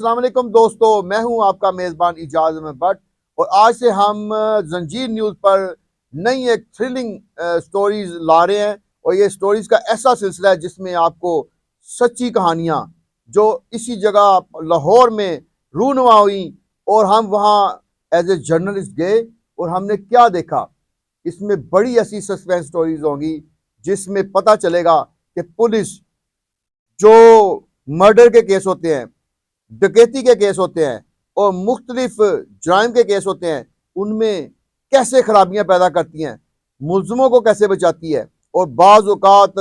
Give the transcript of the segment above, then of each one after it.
अस्सलाम वालेकुम दोस्तों, मैं हूं आपका मेज़बान इजाज़ अहमद भट्ट और आज से हम जंजीर न्यूज़ पर नई एक थ्रिलिंग स्टोरीज ला रहे हैं। और ये स्टोरीज का ऐसा सिलसिला है जिसमें आपको सच्ची कहानियां जो इसी जगह लाहौर में रूनुमा हुई और हम वहाँ एज ए जर्नलिस्ट गए और हमने क्या देखा। इसमें बड़ी ऐसी सस्पेंस स्टोरीज होंगी जिसमें पता चलेगा कि पुलिस जो मर्डर के केस होते हैं, डकैती के केस होते हैं और मुख्तलिफ जराइम के केस होते हैं, उनमें कैसे खराबियां पैदा करती हैं, मुल्ज़िमों को कैसे बचाती है और बाज़ औक़ात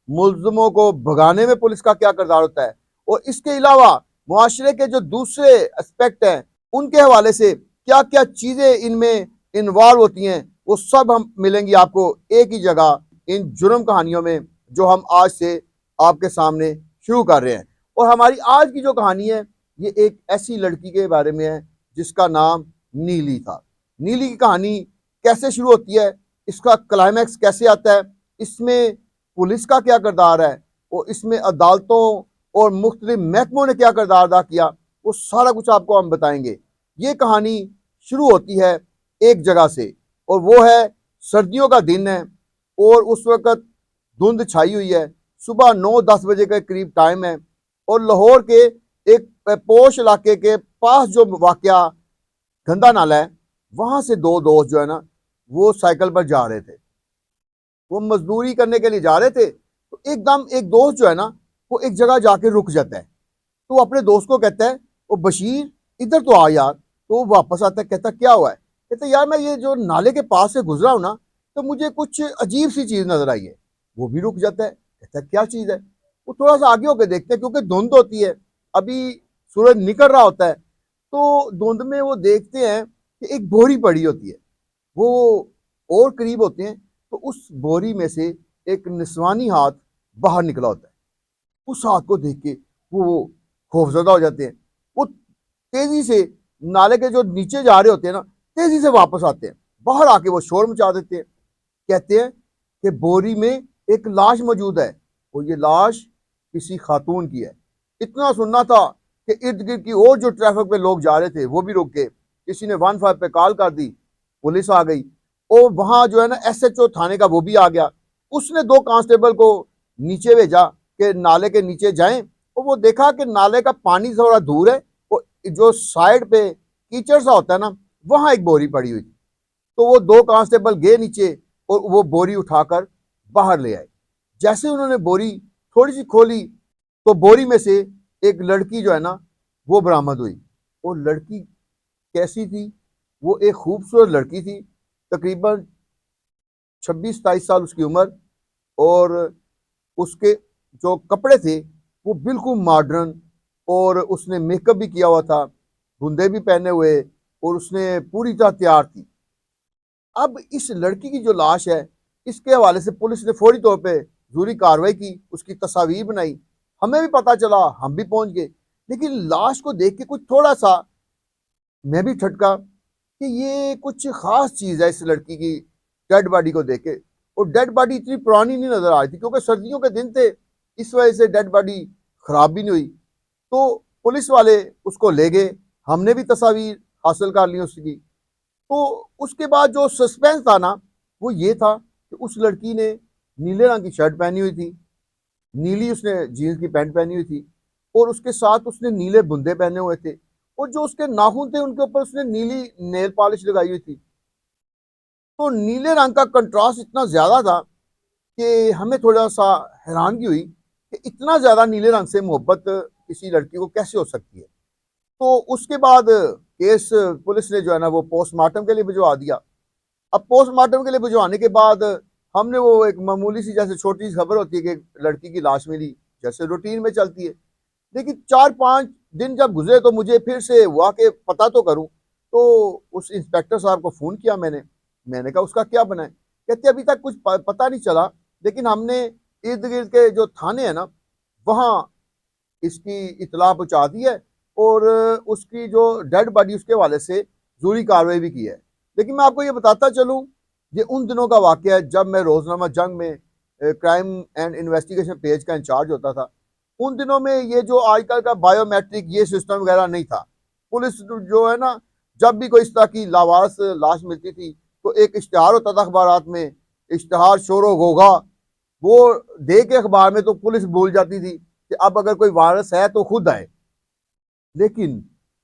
मुल्ज़िमों को भगाने में पुलिस का क्या किरदार होता है। और इसके अलावा मुआशरे के जो दूसरे एस्पेक्ट हैं उनके हवाले से क्या क्या चीज़ें इनमें इन्वॉल्व होती हैं, वो सब हम मिलेंगी आपको एक ही जगह इन जुर्म कहानियों में जो हम आज से आपके सामने शुरू कर रहे हैं। और हमारी आज की जो कहानी है ये एक ऐसी लड़की के बारे में है जिसका नाम नीली था। नीली की कहानी कैसे शुरू होती है, इसका क्लाइमैक्स कैसे आता है, इसमें पुलिस का क्या किरदार है और इसमें अदालतों और मुख्तलिफ महकमों ने क्या किरदार अदा किया, वो सारा कुछ आपको हम बताएंगे। ये कहानी शुरू होती है एक जगह से और वो है सर्दियों का दिन है और उस वक़्त धुंध छाई हुई है। सुबह 9-10 बजे के करीब टाइम है और लाहौर के एक पोश इलाके के पास जो वाकया गंदा नाला है, वहां से दो दोस्त जो है ना वो साइकिल पर जा रहे थे। वो मजदूरी करने के लिए जा रहे थे तो एकदम एक दोस्त जो है ना वो एक जगह जाके रुक जाता है। तो वो अपने दोस्त को कहता है, वो बशीर इधर तो आ यार। तो वो वापस आता है, कहता क्या हुआ है। कहता यार मैं ये जो नाले के पास से गुजरा हूं ना तो मुझे कुछ अजीब सी चीज नजर आई है। वो भी रुक जाता है, कहता क्या चीज है। वो थोड़ा सा आगे होकर देखते हैं क्योंकि धुंध होती है, अभी सूरज निकल रहा होता है। तो धुंध में वो देखते हैं कि एक बोरी पड़ी होती है। वो और करीब होते हैं तो उस बोरी में से एक निस्वानी हाथ बाहर निकला होता है। उस हाथ को देख के वो खौफजदा हो जाते हैं। वो तेजी से नाले के जो नीचे जा रहे होते हैं ना, तेजी से वापस आते हैं। बाहर आके वो शोर मचा देते हैं, कहते हैं कि बोरी में एक लाश मौजूद है और ये लाश किसी खातून की है। इतना सुनना था कि इर्द गिर्द की और जो ट्रैफिक पे लोग जा रहे थे वो भी रुक गए। किसी ने 15 पे कॉल कर दी, पुलिस आ गई और वहां जो है ना SHO थाने का वो भी आ गया। उसने 2 कांस्टेबल को नीचे भेजा कि नाले के नीचे जाएं और वो देखा कि नाले का पानी थोड़ा दूर है, वो जो साइड पे कीचड़ सा होता है ना वहां एक बोरी पड़ी हुई थी। तो वो 2 कांस्टेबल गए नीचे और वो बोरी उठाकर बाहर ले आए। जैसे उन्होंने बोरी थोड़ी सी खोली तो बोरी में से एक लड़की जो है ना वो बरामद हुई। और लड़की कैसी थी, वो एक खूबसूरत लड़की थी, तकरीबन 26-27 साल उसकी उम्र। और उसके जो कपड़े थे वो बिल्कुल मॉडर्न और उसने मेकअप भी किया हुआ था, बुंदे भी पहने हुए और उसने पूरी तरह तैयार थी। अब इस लड़की की जो लाश है इसके हवाले से पुलिस ने फौरी तौर पे जरूरी कार्रवाई की, उसकी तस्वीर बनाई। हमें भी पता चला, हम भी पहुंच गए। लेकिन लाश को देख के कुछ थोड़ा सा मैं भी ठटका कि ये कुछ खास चीज है इस लड़की की डेड बॉडी को देख के। और डेड बॉडी इतनी पुरानी नहीं नजर आ रही थी क्योंकि सर्दियों के दिन थे, इस वजह से डेड बॉडी खराब भी नहीं हुई। तो पुलिस वाले उसको ले गए, हमने भी तस्वीर हासिल कर ली उसकी। तो उसके बाद जो सस्पेंस था ना वो ये था कि उस लड़की ने नीले रंग की शर्ट पहनी हुई थी, नीली उसने जीन्स की पैंट पहनी हुई थी और उसके साथ उसने नीले बुंदे पहने हुए थे और जो उसके नाखून थे उनके ऊपर उसने नीली नेल पॉलिश लगाई हुई थी। तो नीले रंग का कंट्रास्ट इतना ज्यादा था कि हमें थोड़ा सा हैरानगी हुई कि इतना ज्यादा नीले रंग से मोहब्बत किसी लड़की को कैसे हो सकती है। तो उसके बाद केस पुलिस ने जो है ना वो पोस्टमार्टम के लिए भिजवा दिया। अब पोस्टमार्टम के लिए भिजवाने के बाद हमने वो एक मामूली सी जैसे छोटी सी खबर होती है कि लड़की की लाश मिली, जैसे रूटीन में चलती है। लेकिन 4-5 दिन जब गुजरे तो मुझे फिर से हुआ कि पता तो करूं। तो उस इंस्पेक्टर साहब को फ़ोन किया मैंने कहा उसका क्या बना है। कहते अभी तक कुछ पता नहीं चला, लेकिन हमने इर्द गिर्द के जो थाने हैं ना वहाँ इसकी इतला पहुँचा दी है और उसकी जो डेड बॉडी उसके हवाले से जरूरी कार्रवाई भी की है। लेकिन मैं आपको ये बताता चलूँ, ये उन दिनों का वाक़या है जब मैं रोज़नामा जंग में क्राइम एंड इन्वेस्टिगेशन पेज का इंचार्ज होता था। उन दिनों में ये जो आजकल का बायोमेट्रिक ये सिस्टम वगैरह नहीं था। पुलिस जो है ना, जब भी कोई इस तरह की लावारिस लाश मिलती थी तो एक इश्तिहार होता था अखबारात में, इश्तिहार शोरो होगा, वो दे के अखबार में, तो पुलिस भूल जाती थी कि अब अगर कोई वायरस है तो खुद आए। लेकिन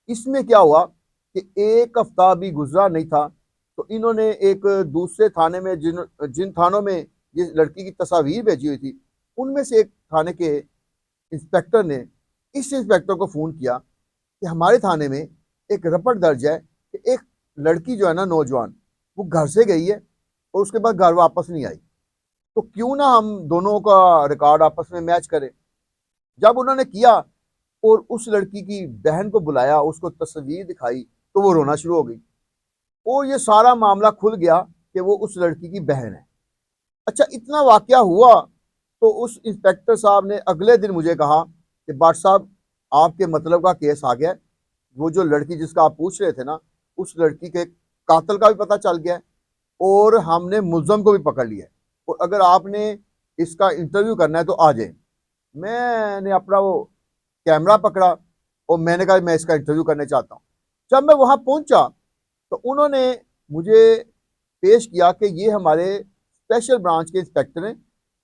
इसमें क्या हुआ कि एक हफ्ता भी गुजरा नहीं था तो इन्होंने एक दूसरे थाने में, जिन जिन थानों में ये लड़की की तस्वीर भेजी हुई थी, उनमें से एक थाने के इंस्पेक्टर ने इस इंस्पेक्टर को फ़ोन किया कि हमारे थाने में एक रपट दर्ज है कि एक लड़की जो है ना, नौजवान, वो घर से गई है और उसके बाद घर वापस नहीं आई, तो क्यों ना हम दोनों का रिकॉर्ड आपस में मैच करें। जब उन्होंने किया और उस लड़की की बहन को बुलाया, उसको तस्वीर दिखाई, तो वो रोना शुरू हो गई और ये सारा मामला खुल गया कि वो उस लड़की की बहन है। अच्छा, इतना वाकया हुआ तो उस इंस्पेक्टर साहब ने अगले दिन मुझे कहा कि बाट साहब, आपके मतलब का केस आ गया है, वो जो लड़की जिसका आप पूछ रहे थे ना, उस लड़की के कातिल का भी पता चल गया है और हमने मुलजम को भी पकड़ लिया है, और अगर आपने इसका इंटरव्यू करना है तो आ जाए। मैंने अपना वो कैमरा पकड़ा और मैंने कहा मैं इसका इंटरव्यू करना चाहता हूँ। जब मैं वहाँ पहुँचा तो उन्होंने मुझे पेश किया कि ये हमारे स्पेशल ब्रांच के इंस्पेक्टर हैं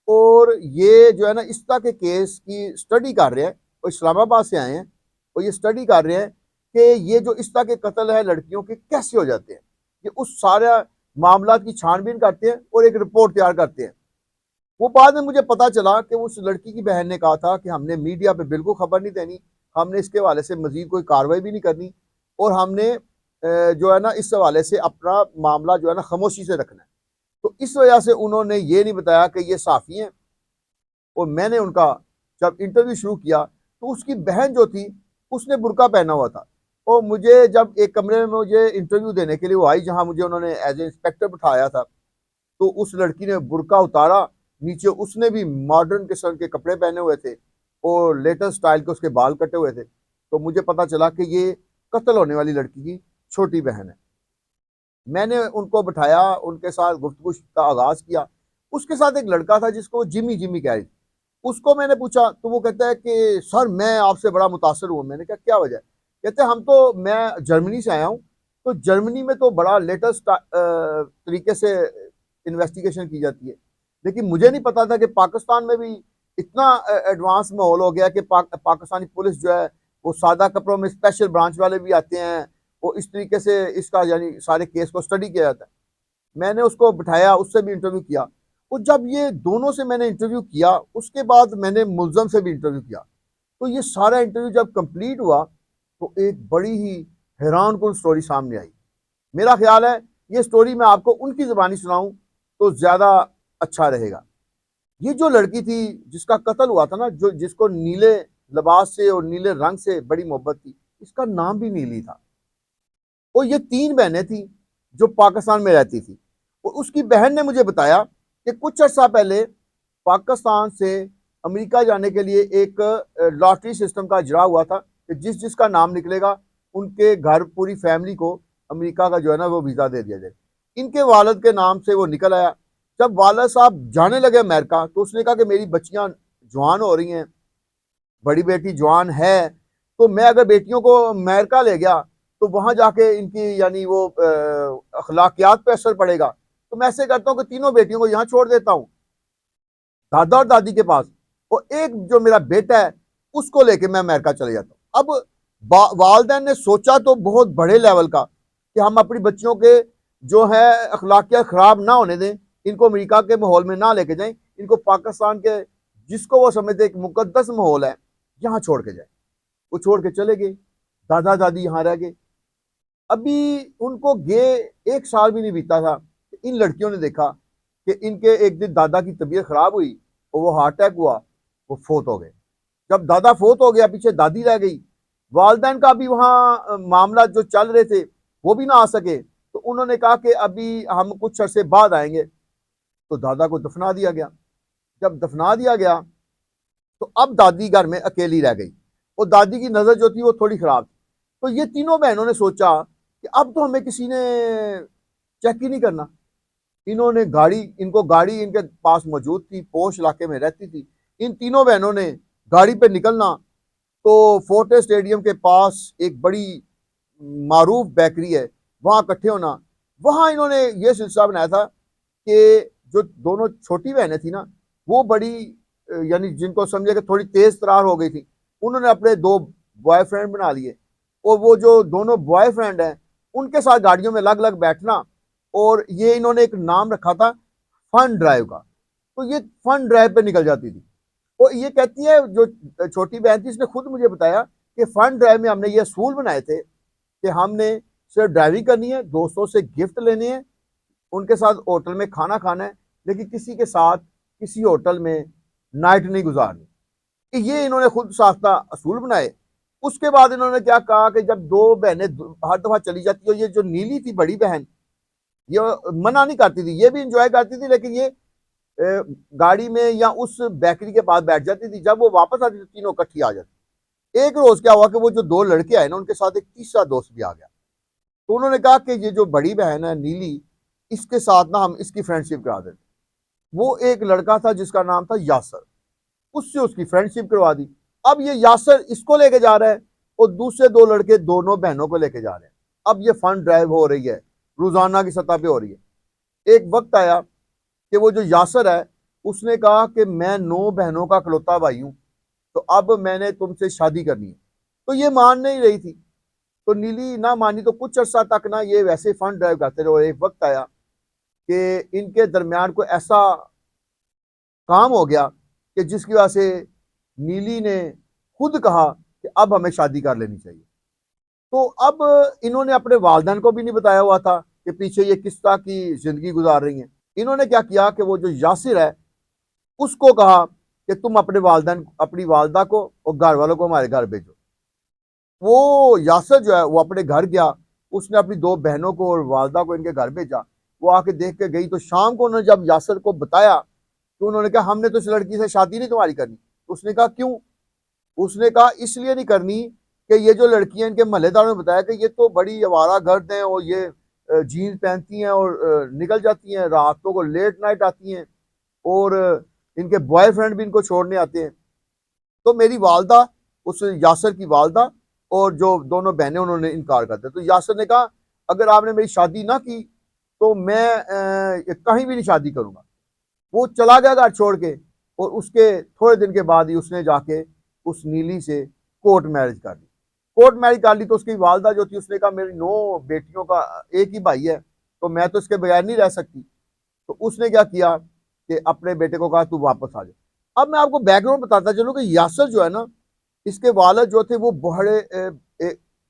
और ये जो है ना, इस तरह के केस की स्टडी कर रहे हैं, और इस्लामाबाद से आए हैं और ये स्टडी कर रहे हैं कि ये जो इस तरह के कत्ल है लड़कियों के कैसे हो जाते हैं। ये उस सारे मामला की छानबीन करते हैं और एक रिपोर्ट तैयार करते हैं। वो बाद में मुझे पता चला कि उस लड़की की बहन ने कहा था कि हमने मीडिया पे बिल्कुल खबर नहीं देनी, हमने इसके हवाले से मजीद कोई कार्रवाई भी नहीं करनी, और हमने जो है ना, इस हवाले से अपना मामला जो है ना खामोशी से रखना है। तो इस वजह से उन्होंने ये नहीं बताया कि ये साफ़ी हैं। और मैंने उनका जब इंटरव्यू शुरू किया तो उसकी बहन जो थी उसने बुर्का पहना हुआ था, और मुझे जब एक कमरे में मुझे इंटरव्यू देने के लिए वो आई, जहाँ मुझे उन्होंने एज ए इंस्पेक्टर बिठाया था, तो उस लड़की ने बुर्का उतारा, नीचे उसने भी मॉडर्न किस्म के कपड़े पहने हुए थे और लेटेस्ट स्टाइल के उसके बाल कटे हुए थे। तो मुझे पता चला कि ये कत्ल होने वाली लड़की की छोटी बहन है। मैंने उनको बिठाया, उनके साथ गुफ्तगू का आगाज़ किया। उसके साथ एक लड़का था जिसको जिमी जिमी कह रही थी। उसको मैंने पूछा तो वो कहता है कि सर, मैं आपसे बड़ा मुतासर हूँ। मैंने कहा क्या वजह है? कहते हम तो, मैं जर्मनी से आया हूँ, तो जर्मनी में तो बड़ा लेटेस्ट तरीके से इन्वेस्टिगेशन की जाती है, लेकिन मुझे नहीं पता था कि पाकिस्तान में भी इतना एडवांस माहौल हो गया कि पाकिस्तानी पुलिस जो है वो सादा कपड़ों में, स्पेशल ब्रांच वाले भी आते हैं, वो इस तरीके से इसका यानी सारे केस को स्टडी किया जाता है। मैंने उसको बिठाया, उससे भी इंटरव्यू किया, और जब ये दोनों से मैंने इंटरव्यू किया उसके बाद मैंने मुलजम से भी इंटरव्यू किया। तो ये सारा इंटरव्यू जब कंप्लीट हुआ तो एक बड़ी ही हैरान कुन स्टोरी सामने आई। मेरा ख्याल है ये स्टोरी मैं आपको उनकी ज़बानी सुनाऊं तो ज़्यादा अच्छा रहेगा। ये जो लड़की थी जिसका कत्ल हुआ था ना, जो जिसको नीले लिबास से और नीले रंग से बड़ी मोहब्बत थी, इसका नाम भी नीली था, और ये 3 बहनें थी जो पाकिस्तान में रहती थी। और उसकी बहन ने मुझे बताया कि कुछ अर्सा पहले पाकिस्तान से अमेरिका जाने के लिए एक लॉटरी सिस्टम का इजरा हुआ था कि जिसका नाम निकलेगा उनके घर पूरी फैमिली को अमेरिका का जो है ना वो वीज़ा दे दिया जाए। इनके वालिद के नाम से वो निकल आया। जब वालिद साहब जाने लगे अमेरिका तो उसने कहा कि मेरी बच्चियां जवान हो रही हैं, बड़ी बेटी जवान है, तो मैं अगर बेटियों को अमेरिका ले गया तो वहां जाके इनकी यानी वो अखलाकियात पे असर पड़ेगा, तो मैं ऐसे करता हूँ कि तीनों बेटियों को यहाँ छोड़ देता हूँ दादा और दादी के पास, और एक जो मेरा बेटा है उसको लेके मैं अमेरिका चले जाता हूँ। अब वालदैन ने सोचा तो बहुत बड़े लेवल का कि हम अपनी बच्चियों के जो है अखलाकियात खराब ना होने दें, इनको अमेरिका के माहौल में ना लेके जाएं, इनको पाकिस्तान के जिसको वो समझते एक मुकद्दस माहौल है यहाँ छोड़ के जाए। वो छोड़ के चले गए, दादा दादी यहाँ रह गए। अभी उनको गए 1 साल भी नहीं बीता था, इन लड़कियों ने देखा कि इनके एक दिन दादा की तबीयत खराब हुई और वो हार्ट अटैक हुआ, वो फोत हो गए। जब दादा फोत हो गया पीछे दादी रह गई। वालदैन का भी वहाँ मामला जो चल रहे थे वो भी ना आ सके, तो उन्होंने कहा कि अभी हम कुछ अरसे बाद आएंगे, तो दादा को दफना दिया गया। जब दफना दिया गया तो अब दादी घर में अकेली रह गई, और दादी की नज़र जो थी वो थोड़ी ख़राब थी। तो ये तीनों बहनों ने सोचा कि अब तो हमें किसी ने चेक ही नहीं करना। इन्होंने गाड़ी, इनको गाड़ी इनके पास मौजूद थी, पोश इलाके में रहती थी। इन तीनों बहनों ने गाड़ी पे निकलना तो फोर्टे स्टेडियम के पास एक बड़ी मारूफ बेकरी है, वहाँ इकट्ठे होना। वहाँ इन्होंने ये सिलसिला बनाया था कि जो दोनों छोटी बहनें थी ना, वो बड़ी यानी जिनको समझे कि थोड़ी तेज तरार हो गई थी, उन्होंने अपने दो बॉयफ्रेंड बना लिए। और वो जो दोनों बॉयफ्रेंड हैं उनके साथ गाड़ियों में अलग अलग बैठना, और ये इन्होंने एक नाम रखा था फन ड्राइव का। तो ये फन ड्राइव पे निकल जाती थी। और ये कहती है जो छोटी बहन थी, इसने खुद मुझे बताया कि फन ड्राइव में हमने ये असूल बनाए थे कि हमने सिर्फ ड्राइविंग करनी है, दोस्तों से गिफ्ट लेने हैं, उनके साथ होटल में खाना खाना है, लेकिन किसी के साथ किसी होटल में नाइट नहीं गुजारनी। कि ये इन्होंने खुद साख्ता असूल बनाए। उसके बाद इन्होंने क्या कहा कि जब दो बहनें हर दफा चली जाती है, ये जो नीली थी बड़ी बहन, ये मना नहीं करती थी, ये भी इंजॉय करती थी, लेकिन ये गाड़ी में या उस बेकरी के पास बैठ जाती थी। जब वो वापस आती थी तीनों इकट्ठी आ जाती। एक रोज क्या हुआ कि वो जो दो लड़के आए ना, उनके साथ एक तीसरा दोस्त भी आ गया। तो उन्होंने कहा कि ये जो बड़ी बहन है नीली, इसके साथ ना हम इसकी फ्रेंडशिप करा देते। वो एक लड़का था जिसका नाम था यासर, उससे उसकी फ्रेंडशिप करवा दी। अब ये यासर इसको लेके जा रहा है और दूसरे दो लड़के दोनों बहनों को लेके जा रहे हैं। अब ये फन ड्राइव हो रही है, रोजाना की सतह पे हो रही है। एक वक्त आया कि वो जो यासर है उसने कहा कि मैं 9 बहनों का इकलौता भाई हूं, तो अब मैंने तुमसे शादी करनी है। तो ये मान नहीं रही थी, तो नीली ना मानी। तो कुछ अर्सा तक ना ये वैसे फन ड्राइव करते रहे। और एक वक्त आया कि इनके दरमियान कोई ऐसा काम हो गया कि जिसकी वजह से नीली ने खुद कहा कि अब हमें शादी कर लेनी चाहिए। तो अब इन्होंने अपने वालिदैन को भी नहीं बताया हुआ था कि पीछे ये किस तरह की जिंदगी गुजार रही हैं। इन्होंने क्या किया कि वो जो यासिर है उसको कहा कि तुम अपने वालिदैन अपनी वालदा को और घर वालों को हमारे घर भेजो। वो यासर जो है वो अपने घर गया, उसने अपनी दो बहनों को और वालदा को इनके घर भेजा। वो आके देख के गई। तो शाम को उन्होंने जब यासर को बताया तो उन्होंने कहा हमने तो इस लड़की से शादी नहीं तुम्हारी करनी। उसने कहा क्यों? उसने कहा इसलिए नहीं करनी कि ये जो लड़कियां, इनके महल्लेदारों ने बताया कि ये तो बड़ी आवारा गर्द हैं और ये जीन्स पहनती हैं और निकल जाती हैं, रातों को लेट नाइट आती हैं, और इनके बॉयफ्रेंड भी इनको छोड़ने आते हैं। तो मेरी वालदा, उस यासर की वालदा और जो दोनों बहनें, उन्होंने इनकार कर दिया। तो यासर ने कहा अगर आपने मेरी शादी ना की तो मैं कहीं भी नहीं शादी करूंगा। वो चला गया घर छोड़ के, और उसके थोड़े दिन के बाद ही उसने जाके उस नीली से कोर्ट मैरिज कर ली। कोर्ट मैरिज कर ली तो उसकी वालदा जो थी उसने कहा मेरी 9 बेटियों का एक ही भाई है, तो मैं तो इसके बगैर नहीं रह सकती। तो उसने क्या किया कि अपने बेटे को कहा तू वापस आ जा। अब मैं आपको बैकग्राउंड बताता चलूं कि यासर जो है ना, इसके वालिद जो थे वो बड़े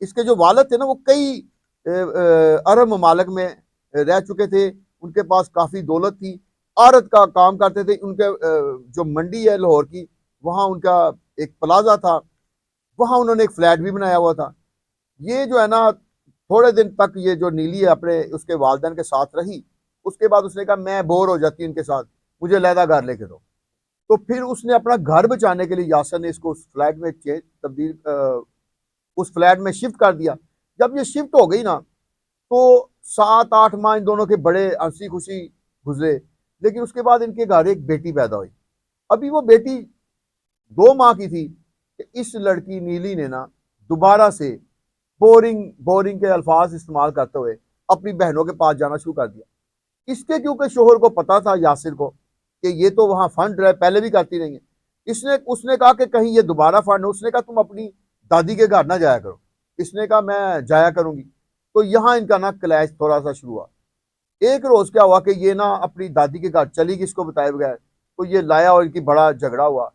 इसके जो वालिद थे ना, वो कई अरब ममालिक में रह चुके थे। उनके पास काफ़ी दौलत थी, आड़त का काम करते थे। उनके जो मंडी है लाहौर की, वहाँ उनका एक प्लाजा था, वहाँ उन्होंने एक फ्लैट भी बनाया हुआ था। ये जो है ना, थोड़े दिन तक ये जो नीली है अपने उसके वालिदैन के साथ रही। उसके बाद उसने कहा मैं बोर हो जाती हूँ इनके साथ, मुझे अलहदा घर लेके दो। तो फिर उसने अपना घर बचाने के लिए यासर ने इसको उस फ्लैट में उस फ्लैट में शिफ्ट कर दिया। जब ये शिफ्ट हो गई ना, तो 7-8 माह इन दोनों के बड़े हंसी खुशी गुजरे। लेकिन उसके बाद इनके घर एक बेटी पैदा हुई। अभी वो बेटी 2 माह की थी कि इस लड़की नीली ने ना दोबारा से बोरिंग बोरिंग के अल्फाज इस्तेमाल करते हुए अपनी बहनों के पास जाना शुरू कर दिया। इसके क्योंकि शोहर को पता था यासिर को कि ये तो वहां फंड रहे, पहले भी करती रही है। उसने कहा कि कहीं ये दोबारा फंड हो। उसने कहा तुम अपनी दादी के घर ना जाया करो। इसने कहा मैं जाया करूंगी। तो यहाँ इनका ना क्लैश थोड़ा सा शुरू हुआ। एक रोज क्या हुआ कि ये ना अपनी दादी के घर चली गई इसको बताए बगैर। तो ये लाया और इनकी बड़ा झगड़ा हुआ।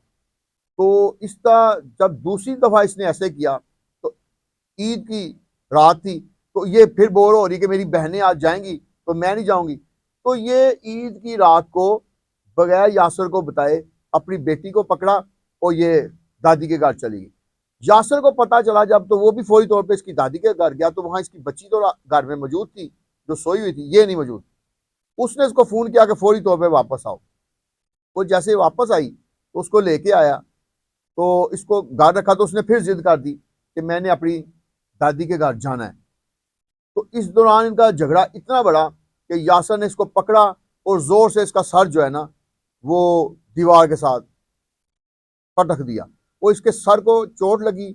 तो इसका जब दूसरी दफा इसने ऐसे किया, तो ईद की रात थी, तो ये फिर बोर हो रही कि मेरी बहनें आज जाएंगी तो मैं नहीं जाऊंगी। तो ये ईद की रात को बगैर यासर को बताए अपनी बेटी को पकड़ा और ये दादी के घर चली गई। यासर को पता चला जब, तो वो भी फौरी तौर पे इसकी दादी के घर गया। तो वहां इसकी बच्ची तो घर में मौजूद थी, जो सोई हुई थी, ये नहीं मौजूद। उसने इसको फोन किया कि फौरी तौर पे वापस आओ। वो जैसे वापस आई तो उसको लेके आया, तो इसको घर रखा। तो उसने फिर जिद कर दी कि मैंने अपनी दादी के घर जाना है। तो इस दौरान इनका झगड़ा इतना बड़ा कि यासर ने इसको पकड़ा और जोर से इसका सर जो है ना, वो दीवार के साथ पटक दिया। वो इसके सर को चोट लगी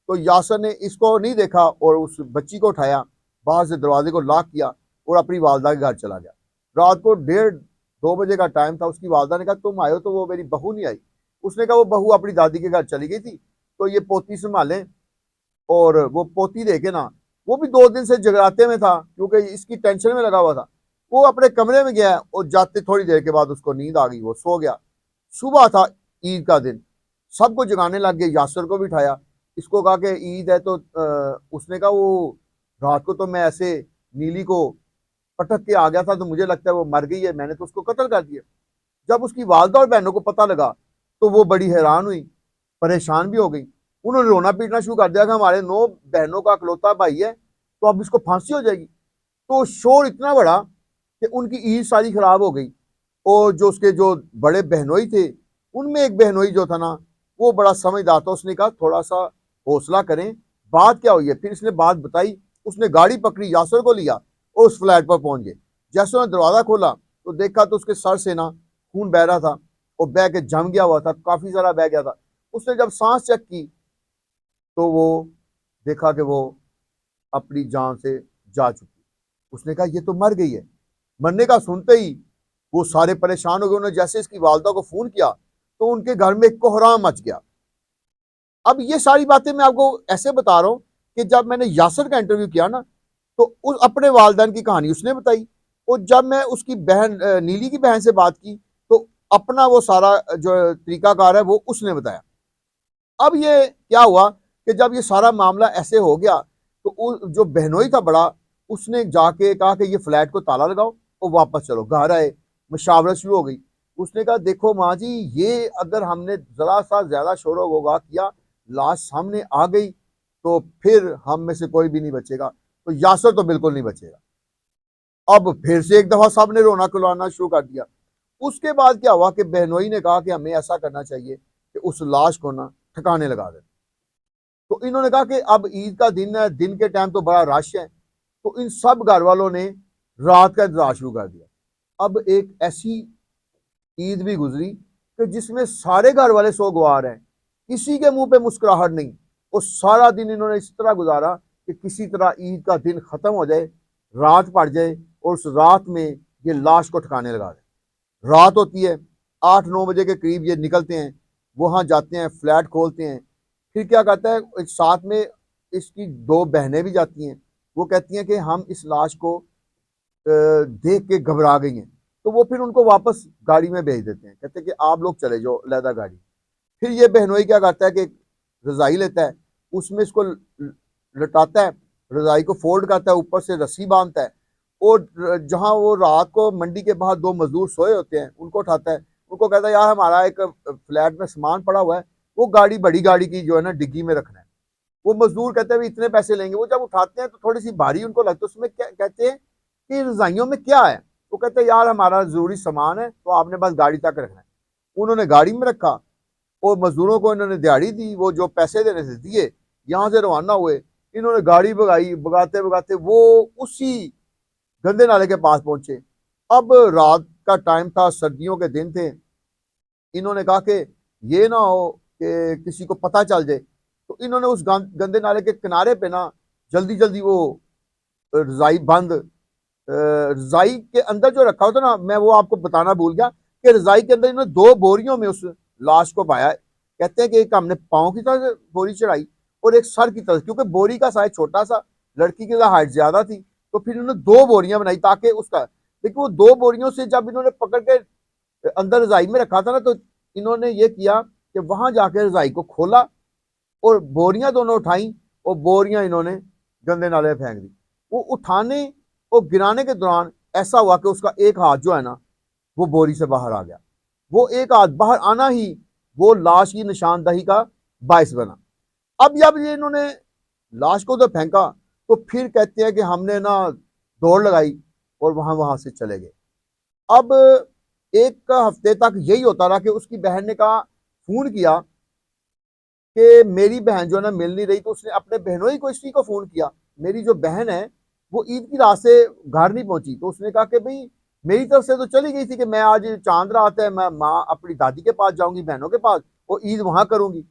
तो यासर ने इसको नहीं देखा और उस बच्ची को उठाया, बाहर से दरवाजे को लॉक किया और अपनी वालदा के घर चला गया। रात को 1:30-2 बजे का टाइम था। उसकी वालदा ने कहा तुम आए हो तो वो मेरी बहू नहीं आई। उसने कहा वो बहू अपनी दादी के घर चली गई थी तो ये पोती संभालें। और वो पोती देखे ना, वो भी 2 दिन से जगराते में था क्योंकि इसकी टेंशन में लगा हुआ था। वो अपने कमरे में गया और जाते थोड़ी देर के बाद उसको नींद आ गई, वो सो गया। सुबह था ईद का दिन, सबको जगाने लग गए, यासर को भी उठाया, इसको कहा कि ईद है तो उसने कहा वो रात को तो मैं ऐसे नीली को पटक के आ गया था तो मुझे लगता है वो मर गई है, मैंने तो उसको कत्ल कर दिया। जब उसकी वालदा और बहनों को पता लगा तो वो बड़ी हैरान हुई, परेशान भी हो गई। उन्होंने रोना पीटना शुरू कर दिया कि हमारे 9 बहनों का इकलौता भाई है तो अब इसको फांसी हो जाएगी। तो शोर इतना बड़ा कि उनकी ईद सारी खराब हो गई। और जो उसके जो बड़े बहनोई थे उनमें एक बहनोई जो था ना वो बड़ा समझदार था, उसने कहा थोड़ा सा हौसला करें, बात क्या हुई है। फिर इसने बात बताई, उसने गाड़ी पकड़ी, यासर को लिया और उस फ्लैट पर पहुंच गए। जैसे उन्होंने दरवाजा खोला तो देखा तो उसके सर से ना खून बह रहा था और बह के जम गया हुआ था, काफी सारा बह गया था। उसने जब सांस चेक की तो वो देखा कि वो अपनी जान से जा चुकी। उसने कहा ये तो मर गई है। मरने का सुनते ही वो सारे परेशान हो गए। उन्होंने जैसे इसकी वालदा को फोन किया तो उनके घर में कोहराम मच गया। अब ये सारी बातें मैं आपको ऐसे बता रहा हूं कि जब मैंने यासर का इंटरव्यू किया ना तो उस अपने वालदैन की कहानी उसने बताई, और जब मैं उसकी बहन नीली की बहन से बात की तो अपना वो सारा जो तरीकाकार है वो उसने बताया। अब ये क्या हुआ कि जब ये सारा मामला ऐसे हो गया तो जो बहनोई था बड़ा, उसने जाके कहा कि ये फ्लैट को ताला लगाओ और वापस चलो। घर आए, मुशावरत शुरू हो गई। उसने कहा देखो माँ जी, ये अगर हमने जरा सा ज्यादा शोर होगा किया, लाश सामने आ गई तो फिर हम में से कोई भी नहीं बचेगा। तो यासर तो बिल्कुल नहीं बचेगा। अब फिर से एक दफा सब ने रोना कुलाना शुरू कर दिया। उसके बाद क्या हुआ कि बहनोई ने कहा कि हमें ऐसा करना चाहिए कि उस लाश को ना ठिकाने लगा दें। तो इन्होंने कहा कि अब ईद का दिन है, दिन के टाइम तो बड़ा रश है, तो इन सब घर वालों ने रात का इंतजार शुरू कर दिया। अब एक ऐसी ईद भी गुजरी कि जिसमें सारे घर वाले सोगवार हैं, किसी के मुंह पे मुस्कुराहट नहीं। और सारा दिन इन्होंने इस तरह गुजारा कि किसी तरह ईद का दिन खत्म हो जाए, रात पड़ जाए और उस रात में ये लाश को ठिकाने लगा दें। रात होती है, 8-9 बजे के करीब ये निकलते हैं, वहां जाते हैं, फ्लैट खोलते हैं। फिर क्या कहता है, साथ में इसकी 2 बहनें भी जाती हैं। वो कहती हैं कि हम इस लाश को देख के घबरा गई हैं। तो वो फिर उनको वापस गाड़ी में भेज देते हैं, कहते हैं कि आप लोग चले जाओ लहदा गाड़ी। फिर ये बहनोई क्या करता है कि रजाई लेता है, उसमें इसको लटाता है, रजाई को फोल्ड करता है, ऊपर से रस्सी बांधता है और जहां वो रात को मंडी के बाहर 2 मजदूर सोए होते हैं उनको उठाता है। उनको कहता है यार हमारा एक फ्लैट में सामान पड़ा हुआ है, वो गाड़ी बड़ी गाड़ी की जो है ना डिग्गी में रखना है। वो मजदूर कहते हैं इतने पैसे लेंगे। वो जब उठाते हैं तो थोड़ी सी भारी उनको लगता है। उसमें क्या कहते हैं कि रजाइयों में क्या है। वो कहते हैं यार हमारा जरूरी सामान है तो आपने बस गाड़ी तक रखना है। उन्होंने गाड़ी में रखा और मजदूरों को इन्होंने दिहाड़ी दी, वो जो पैसे देने से दिए, यहाँ से रवाना हुए। इन्होंने गाड़ी भगाई, भगाते भगाते वो उसी गंदे नाले के पास पहुंचे। अब रात का टाइम था, सर्दियों के दिन थे। इन्होंने कहा कि ये ना हो कि किसी को पता चल जाए, तो इन्होंने उस गंदे नाले के किनारे पे ना जल्दी जल्दी वो रजाई बंद, रजाई के अंदर जो रखा होता ना, मैं वो आपको बताना भूल गया कि रजाई के अंदर इन्होंने 2 बोरियों में उस लाश को पाया है। कहते हैं कि एक हमने पाँव की तरफ बोरी चढ़ाई और एक सर की तरफ, क्योंकि बोरी का साइज छोटा सा, लड़की की हाइट ज्यादा थी, तो फिर इन्होंने 2 बोरियां बनाई ताकि उसका, लेकिन वो 2 बोरियों से जब इन्होंने पकड़ के अंदर रजाई में रखा था ना, तो इन्होंने ये किया कि वहां जाके रजाई को खोला और बोरियां दोनों उठाई और बोरियां इन्होंने गंदे नाले में फेंक दी। वो उठाने और गिराने के दौरान ऐसा हुआ कि उसका एक हाथ जो है ना वो बोरी से बाहर आ गया। वो एक हाथ बाहर आना ही वो लाश की निशानदही का बायस बना। अब जब ये इन्होंने लाश को तो फेंका तो फिर कहते हैं कि हमने ना दौड़ लगाई और वहां से चले गए। अब एक हफ्ते तक यही होता रहा कि उसकी बहन ने कहा, फोन किया कि मेरी बहन जो है ना मिल नहीं रही, तो उसने अपने बहनों को इसी को फोन किया। मेरी जो बहन है वो ईद की रात से घर नहीं पहुंची। तो उसने कहा कि भाई मेरी तरफ से तो चली गई थी कि मैं आज चांद रात है, मैं माँ अपनी दादी के पास जाऊंगी, बहनों के पास, और ईद वहां करूंगी।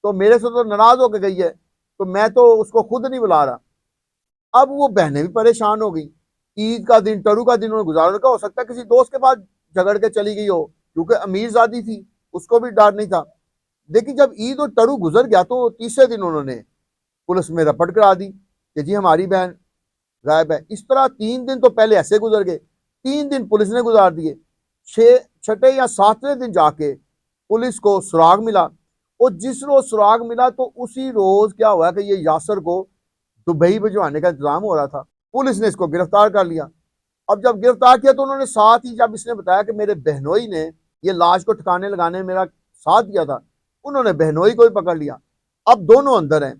तो मेरे से तो नाराज होकर गई है, तो मैं तो उसको खुद नहीं बुला रहा। अब वो बहनें भी परेशान हो गई। ईद का दिन, टरू का दिन उन्होंने गुजारा, का हो सकता है किसी दोस्त के पास झगड़ के चली गई हो, क्योंकि अमीर जादी थी, उसको भी डर नहीं था। लेकिन जब ईद और टरू गुजर गया तो तीसरे दिन उन्होंने पुलिस में रपट करा दी कि जी हमारी बहन गायब है। इस तरह 3 दिन तो पहले ऐसे गुजर गए, 3 दिन पुलिस ने गुजार दिए। छठे या सातवें दिन जाके पुलिस को सुराग मिला, और जिस रोज सुराग मिला तो उसी रोज क्या हुआ कि ये यासर को दुबई भिजवाने का इंतजाम हो रहा था। पुलिस ने इसको गिरफ्तार कर लिया। अब जब गिरफ्तार किया तो उन्होंने साथ ही, जब इसने बताया कि मेरे बहनोई ने ये लाश को ठिकाने लगाने में मेरा साथ दिया था, उन्होंने बहनोई को भी पकड़ लिया। अब दोनों अंदर हैं।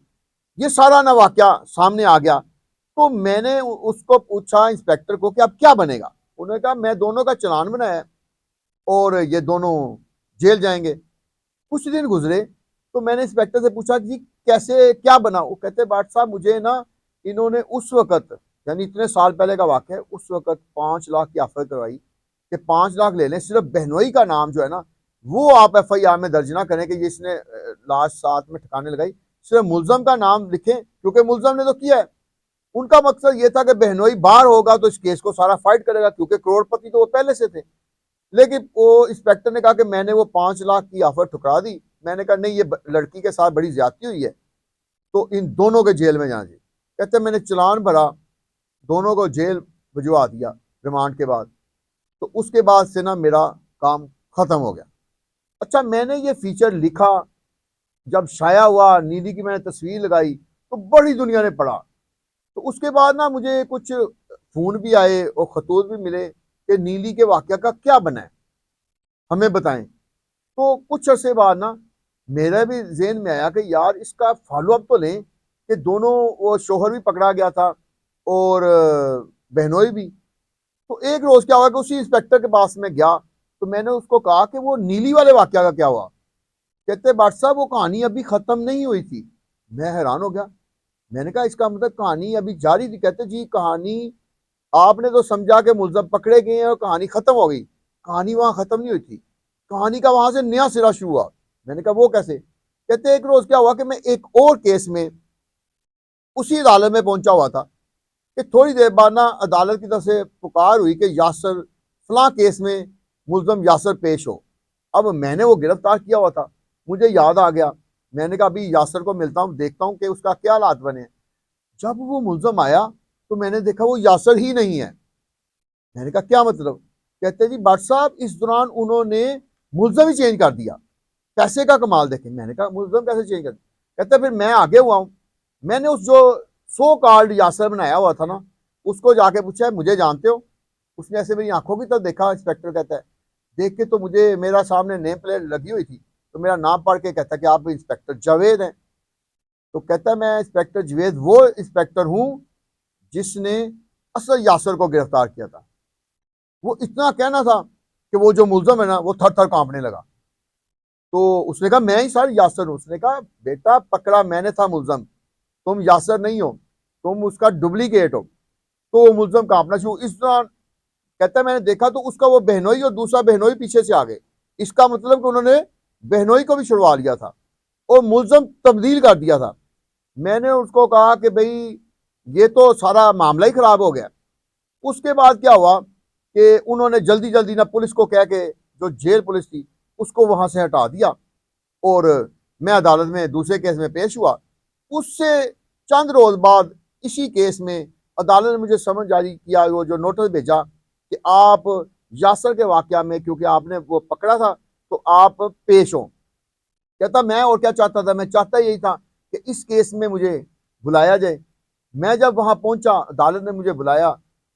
ये सारा ना वाकया सामने आ गया। तो मैंने उसको पूछा, इंस्पेक्टर को, कि अब क्या बनेगा। उन्होंने कहा मैं दोनों का चालान बनाया है और ये दोनों जेल जाएंगे। कुछ दिन गुजरे तो मैंने इंस्पेक्टर से पूछा कि जी कैसे क्या बना। वो कहते बाट साहब मुझे ना इन्होंने उस वक्त, यानी इतने साल पहले का वाक़या है, उस वक्त 5 लाख की ऑफर करवाई कि 5 लाख ले लें, सिर्फ बहनोई का नाम जो है ना वो आप FIR में दर्ज ना करें कि ये इसने लाश साथ में ठिकाने लगाई, सिर्फ मुलजम का नाम लिखें, क्योंकि मुलजम ने तो किया है। उनका मकसद ये था कि बहनोई बाहर होगा तो इस केस को सारा फाइट करेगा, क्योंकि करोड़पति तो वो पहले से थे। लेकिन वो इंस्पेक्टर ने कहा कि मैंने वो 5 लाख की ऑफर ठुकरा दी। मैंने कहा नहीं, ये लड़की के साथ बड़ी ज्यादती हुई है, तो इन दोनों के जेल में जाना चाहिए। कहते मैंने चालान भरा, दोनों को जेल भिजवा दिया रिमांड के बाद। तो उसके बाद से ना मेरा काम खत्म हो गया। अच्छा, मैंने ये फीचर लिखा, जब शाया हुआ, नीली की मैंने तस्वीर लगाई तो बड़ी दुनिया ने पढ़ा। तो उसके बाद ना मुझे कुछ फोन भी आए और खतूत भी मिले कि नीली के वाकया का क्या बना है, हमें बताएं। तो कुछ अरसे बाद ना मेरा भी जेहन में आया कि यार इसका फॉलो अप तो लें कि दोनों, वो शोहर भी पकड़ा गया था और बहनोई भी। तो एक रोज क्या हुआ कि उसी इंस्पेक्टर के पास में गया, तो मैंने उसको कहा कि वो नीली वाले वाकया का क्या हुआ। कहते बाट साहब वो कहानी अभी खत्म नहीं हुई थी। मैं हैरान हो गया। मैंने कहा इसका मतलब कहानी अभी जारी थी। कहते जी कहानी आपने तो समझा कि मुलजम पकड़े गए हैं और कहानी खत्म हो गई, कहानी वहां खत्म नहीं हुई थी, कहानी का वहां से नया सिरा शुरू हुआ। मैंने कहा वो कैसे। कहते एक रोज क्या हुआ कि मैं एक और केस में उसी अदालत में पहुंचा हुआ था कि थोड़ी देर बाद ना अदालत की तरफ से पुकार हुई कि यासर फलां केस में मुलजम यासर पेश हो। अब मैंने वो गिरफ्तार किया हुआ था, मुझे याद आ गया। मैंने कहा अभी यासर को मिलता हूँ, देखता हूँ कि उसका क्या हालात बने। जब वो मुलजम आया तो मैंने देखा वो यासर ही नहीं है। मैंने कहा क्या मतलब। कहते जी बाट साहब इस दौरान उन्होंने मुलजम ही चेंज कर दिया, पैसे का कमाल देखें। मैंने कहा मुलजम कैसे चेंज कर दिया। कहते फिर मैं आगे हुआ हूँ, मैंने उस जो सो कॉल्ड यासर बनाया हुआ था ना उसको जाके पूछा है मुझे जानते हो। उसने ऐसे मेरी आंखों की तरफ देखा। इंस्पेक्टर कहता है देख के तो मुझे, मेरा सामने नेम प्लेट लगी हुई थी, तो मेरा नाम पढ़ के कहता है कि आप इंस्पेक्टर जावेद हैं। तो कहता है मैं इंस्पेक्टर जावेद वो इंस्पेक्टर हूँ जिसने असल यासर को गिरफ्तार किया था। वो इतना कहना था कि वो जो मुलजम है ना वो थर थर कांपने लगा। तो उसने कहा मैं ही सर यासर हूँ। उसने कहा बेटा पकड़ा मैंने था मुलजम, तुम यासर नहीं हो, तुम उसका डुप्लीकेट हो। तो वो मुलजम कांपना शुरू। इस दौरान कहता है मैंने देखा तो उसका वो बहनोई और दूसरा बहनोई पीछे से आ गए। इसका मतलब कि उन्होंने बहनोई को भी छुड़वा लिया था और मुलजम तब्दील कर दिया था। मैंने उसको कहा कि भाई ये तो सारा मामला ही खराब हो गया। उसके बाद क्या हुआ कि उन्होंने जल्दी जल्दी ना पुलिस को कह के, जो जेल पुलिस थी उसको वहां से हटा दिया, और मैं अदालत में दूसरे केस में पेश हुआ। उससे चंद रोज बाद इसी केस में अदालत ने मुझे समझ जारी किया, वो जो नोटिस भेजा कि आप यासर के वाकया में, क्योंकि आपने वो पकड़ा था तो आप पेश हो। कहता मैं और क्या चाहता था, मैं चाहता यही था कि इस केस में मुझे बुलाया जाए। मैं जब वहां पहुंचा, अदालत ने मुझे बुलाया,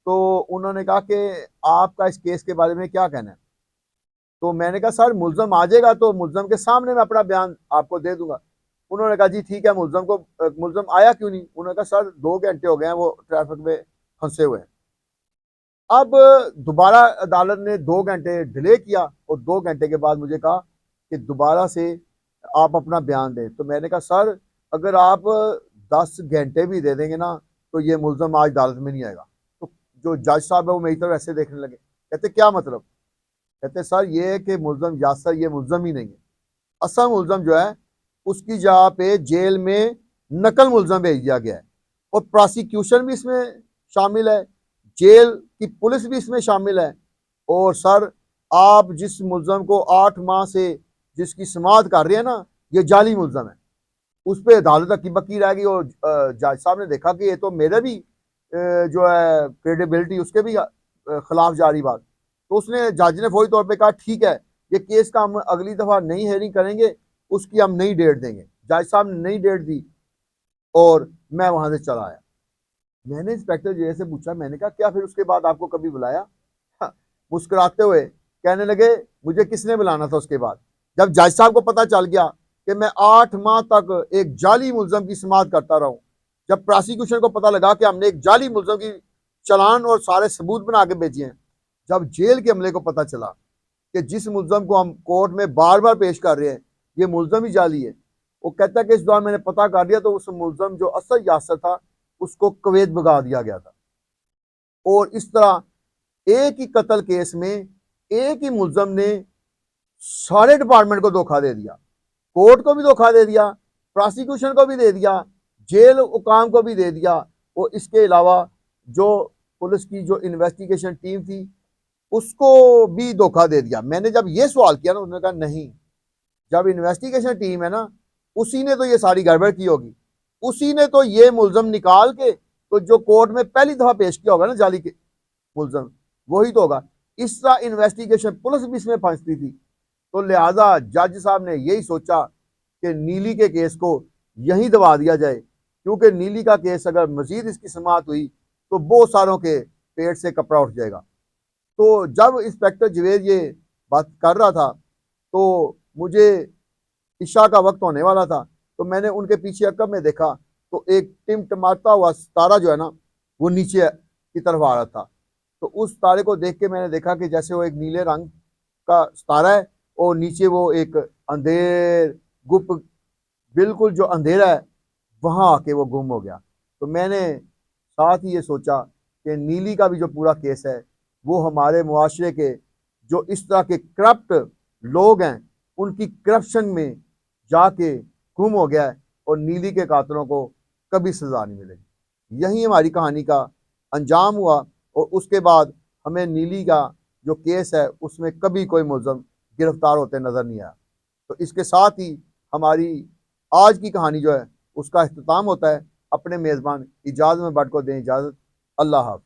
तो उन्होंने कहा कि आपका इस केस के बारे में क्या कहना है। तो मैंने कहा सर मुलजम आ जाएगा तो मुलजम के सामने मैं अपना बयान आपको दे दूंगा। उन्होंने कहा जी ठीक है, मुलजम आया क्यों नहीं। उन्होंने कहा सर 2 घंटे हो गए हैं वो ट्रैफिक में फंसे हुए हैं। अब दोबारा अदालत ने 2 घंटे डिले किया और 2 घंटे के बाद मुझे कहा कि दोबारा से आप अपना बयान दें। तो मैंने कहा सर अगर आप 10 घंटे भी दे देंगे ना तो ये मुलजम आज अदालत में नहीं आएगा। तो जो जज साहब है वो मेरी तरफ ऐसे देखने लगे। कहते क्या मतलब। कहते सर ये है कि मुलजम यासर ये मुलजम ही नहीं है, असल मुलजम जो है उसकी जगह पे जेल में नकल मुलजम भेज दिया गया है और प्रोसिक्यूशन भी इसमें शामिल है, जेल की पुलिस भी इसमें शामिल है। और सर, आप जिस मुलजम को 8 माह से जिसकी समाअत कर रहे हैं ना, ये जाली मुलजम है, उस पर अदालत की बकी रहेगी। और जज साहब ने देखा कि ये तो मेरे भी जो है क्रेडिबिलिटी उसके भी खिलाफ जा रही बात, तो उसने जज ने फौरी तौर पे कहा ठीक है, ये केस का हम अगली दफा नई हेयरिंग करेंगे, उसकी हम नई डेट देंगे। जज साहब ने नई डेट दी और मैं वहां से चला आया। मैंने इंस्पेक्टर जे से पूछा, मैंने कहा क्या फिर उसके बाद आपको कभी बुलाया? हाँ, मुस्कुराते हुए कहने लगे मुझे किसने बुलाना था उसके बाद, जब जज साहब को पता चल गया कि मैं 8 माह तक एक जाली मुलजम की समाअत करता रहूं। जब प्रोसिक्यूशन को पता लगा कि हमने एक जाली मुलजम की चालान और सारे सबूत बना के भेजे हैं, जब जेल के अमले को पता चला कि जिस मुलजम को हम कोर्ट में बार बार पेश कर रहे हैं ये मुलजम ही जाली है, वो कहता है कि इस दौरान मैंने पता कर दिया तो उस मुलजम जो असल यासर था उसको कुवैत भगा दिया गया था। और इस तरह एक ही कत्ल केस में एक ही मुलजम ने सारे डिपार्टमेंट को धोखा दे दिया, कोर्ट को भी धोखा दे दिया, प्रोसिक्यूशन को भी दे दिया, जेल हुकाम को भी दे दिया, और इसके अलावा जो पुलिस की जो इन्वेस्टिगेशन टीम थी उसको भी धोखा दे दिया। मैंने जब ये सवाल किया ना, उन्होंने कहा नहीं, जब इन्वेस्टिगेशन टीम है ना, उसी ने तो ये सारी गड़बड़ की होगी, उसी ने तो ये मुलजम निकाल के तो जो कोर्ट में पहली दफा पेश किया होगा ना जाली के मुलजम, वही तो होगा। इस तरह इन्वेस्टिगेशन पुलिस भी इसमें फंसती थी। तो लिहाजा जज साहब ने यही सोचा कि नीली के केस को यहीं दबा दिया जाए, क्योंकि नीली का केस अगर मजीद इसकी समाअत हुई तो बहुत सारों के पेट से कपड़ा उठ जाएगा। तो जब इंस्पेक्टर जवेद ये बात कर रहा था तो मुझे इशा का वक्त होने वाला था, तो मैंने उनके पीछे अकब में देखा तो एक टिमटिमाता हुआ तारा जो है ना वो नीचे की तरफ आ रहा था। तो उस तारे को देख के मैंने देखा कि जैसे वो एक नीले रंग का तारा है और नीचे वो एक अंधेर गुप्त बिल्कुल जो अंधेरा है वहां आके वो गुम हो गया। तो मैंने साथ ही ये सोचा कि नीली का भी जो पूरा केस है वो हमारे मुआशरे के जो इस तरह के करप्ट लोग हैं उनकी करप्शन में जाके गुम हो गया है, और नीली के कातलों को कभी सजा नहीं मिलेगी। यही हमारी कहानी का अंजाम हुआ, और उसके बाद हमें नीली का जो केस है उसमें कभी कोई मुलज़म गिरफ्तार होते नजर नहीं आया। तो इसके साथ ही हमारी आज की कहानी जो है उसका इख्तिताम होता है। अपने मेज़बान इजाज़त में बट को दें इजाज़त। अल्लाह हाफ़िज़।